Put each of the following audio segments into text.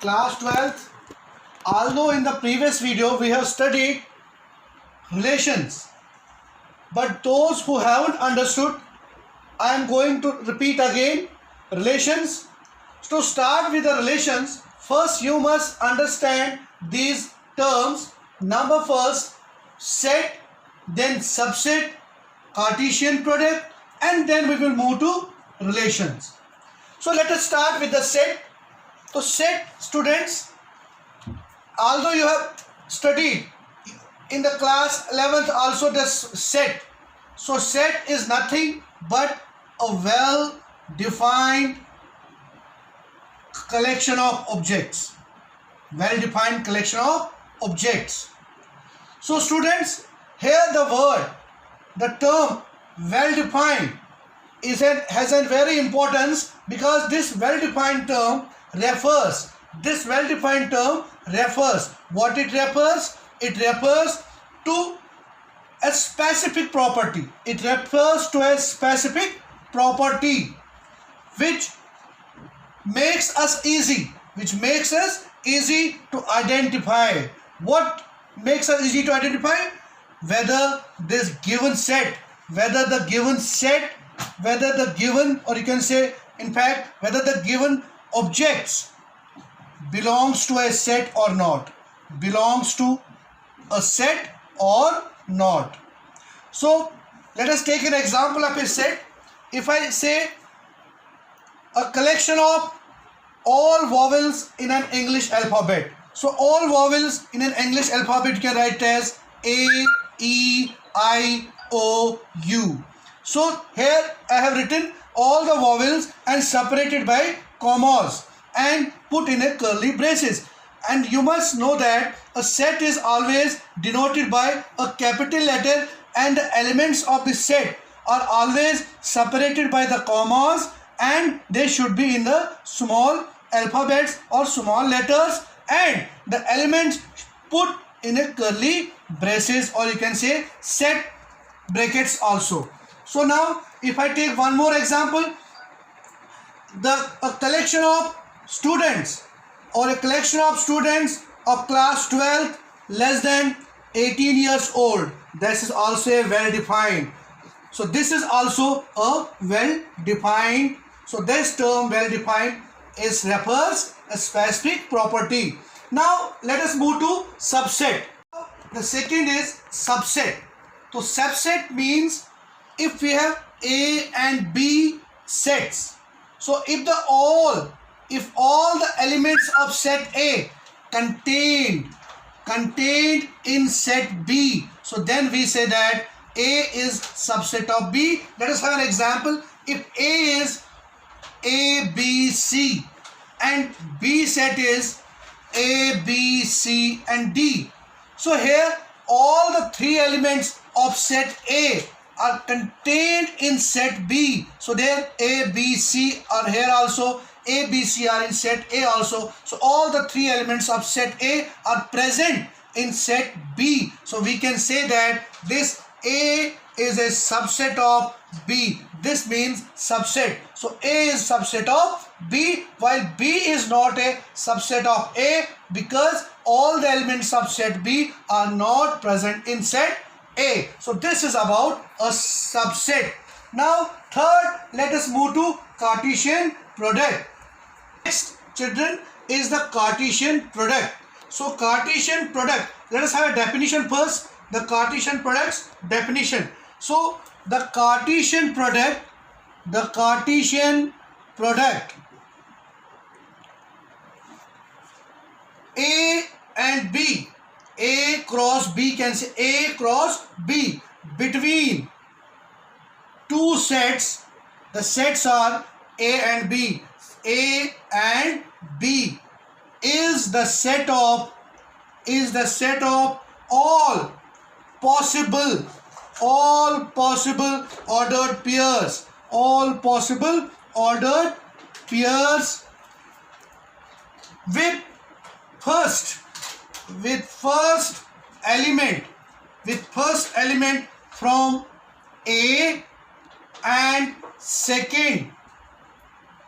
class 12th. Although in the previous video we have studied relations, but those who haven't understood, I am going to repeat again relations. To start with the relations, first you must understand these terms. Number first, set, then subset, Cartesian product, and then we will move to relations. So let us start with the set. So set, students, although you have studied in the class 11th also the set. So set is nothing but a well defined collection of objects. Well defined collection of objects. So students, here the word, the term well defined has a very importance, because this well defined term refers, what it refers? It refers to a specific property. It refers to a specific property which makes us easy, to identify. What makes us easy to identify? Whether this given set, whether the given, or you can say in fact whether the given objects belongs to a set or not, So let us take an example of a set. If I say a collection of all vowels in an English alphabet, so all vowels in an English alphabet you can write as A, E, I, O, U. So here I have written all the vowels and separated by commas and put in a curly braces. And you must know that a set is always denoted by a capital letter, and the elements of the set are always separated by the commas, and they should be in the small alphabets or small letters, and the elements put in a curly braces, or you can say set brackets also. So now if I take one more example, a collection of students of class 12 less than 18 years old, this is also a well defined. So this is also a well defined. So this term well defined refers a specific property. Now let us move to subset. The second is subset. So subset means if we have A and B sets, so if all the elements of set A contained in set B, so then we say that A is subset of B. Let us have an example. If A is A, B, C and B set is A, B, C and D, so here all the three elements of set A are contained in set B. So there A, B, C are here also. A, B, C are in set A also. So all the three elements of set A are present in set B. So we can say that this A is a subset of B. This means subset. So A is subset of B, while B is not a subset of A, because all the elements of set B are not present in set A. So this is about a subset. Now third, let us move to Cartesian product. Next, children, is the Cartesian product. So Cartesian product, let us have a definition first. The Cartesian product's definition. So the Cartesian product, A and B, A cross B, can say A cross B, between two sets. The sets are A and B. A and B is the set of all possible ordered pairs, with first element from A and second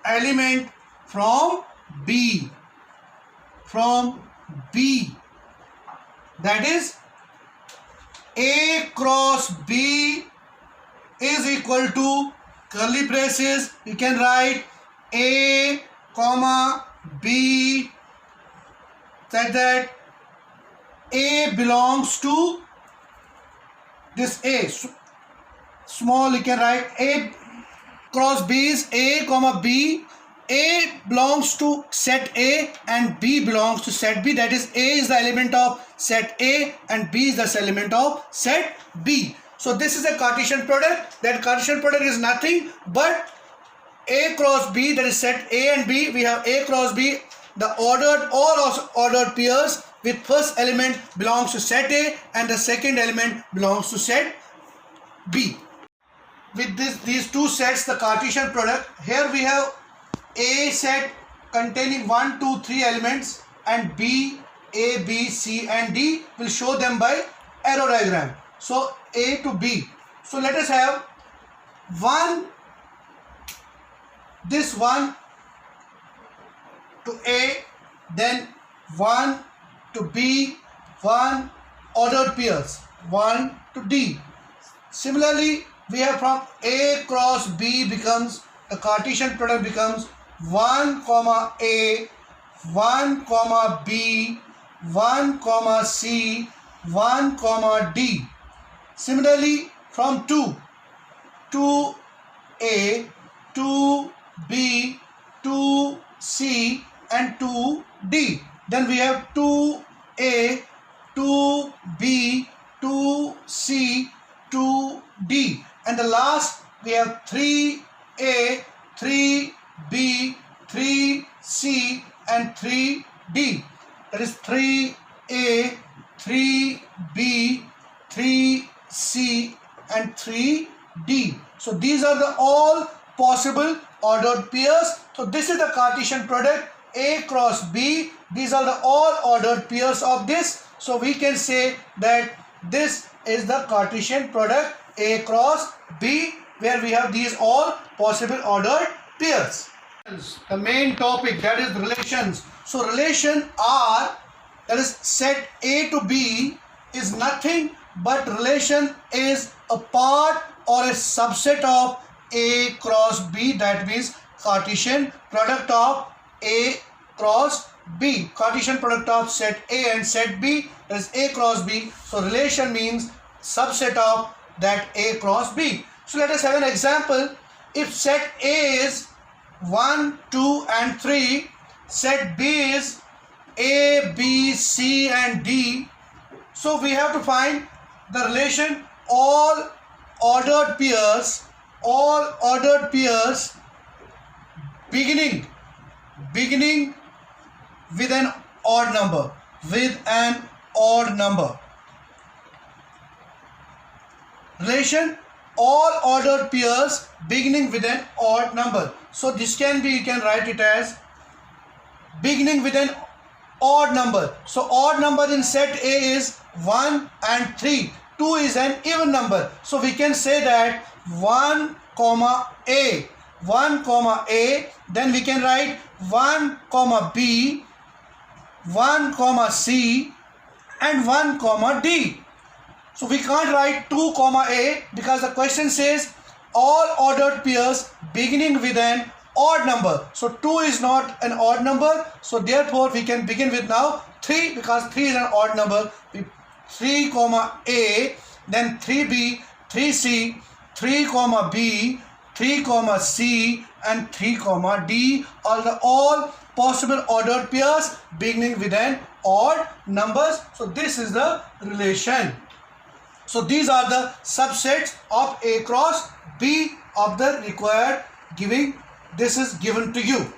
element from B. from B, that is A cross B is equal to curly braces. You can write A comma B, such that A belongs to this A. Small, you can write A cross B is A comma B. A belongs to set A and B belongs to set B. That is, A is the element of set A and B is the element of set B. So this is a Cartesian product. That Cartesian product is nothing but A cross B, that is set A and B. We have A cross B, the ordered, all ordered pairs with first element belongs to set A and the second element belongs to set B. With these two sets, the Cartesian product, here we have A set containing 1, 2, 3 elements and B, A, B, C and D. Will show them by arrow diagram. So A to B. So let us have this one to A, then 1 to B, 1 ordered pairs, 1 to D. Similarly, we have from A cross B becomes, the Cartesian product becomes 1 comma A, 1 comma B, 1 comma C, 1 comma D. Similarly, from 2 A, 2 B, 2 C and 2 D. Then we have 2 A, 2 B, 2 C, 2 D. And the last we have 3 A, 3 B, 3 C and 3 D. That is 3 A, 3 B, 3 C and 3 D. So these are the all possible ordered pairs. So this is the Cartesian product A cross B. These are the all ordered pairs of this. So we can say that this is the Cartesian product A cross B, where we have these all possible ordered pairs. The main topic, that is relations. So relation R, that is set A to B, is nothing but relation is a part or a subset of A cross B. That means Cartesian product of A cross B. Cartesian product of set A and set B, that is A cross B. So relation means subset of that A cross B. So let us have an example. If set A is 1, 2 and 3, set B is A, B, C and D. So we have to find the relation all ordered pairs beginning with an odd number, relation all ordered pairs beginning with an odd number. So this can be, you can write it as beginning with an odd number. So odd number in set A is 1 and 3. 2 is an even number. So we can say that 1 comma A, then we can write 1 comma B, 1 comma C and 1 comma D. So we can't write 2 comma A because the question says all ordered pairs beginning with an odd number. So 2 is not an odd number. So therefore we can begin with now 3, because 3 is an odd number. 3 comma A, then 3B, 3C, 3 comma B, 3 comma C and 3 comma D are the all possible ordered pairs beginning with an odd numbers. So this is the relation. So these are the subsets of A cross B of the required giving. This is given to you.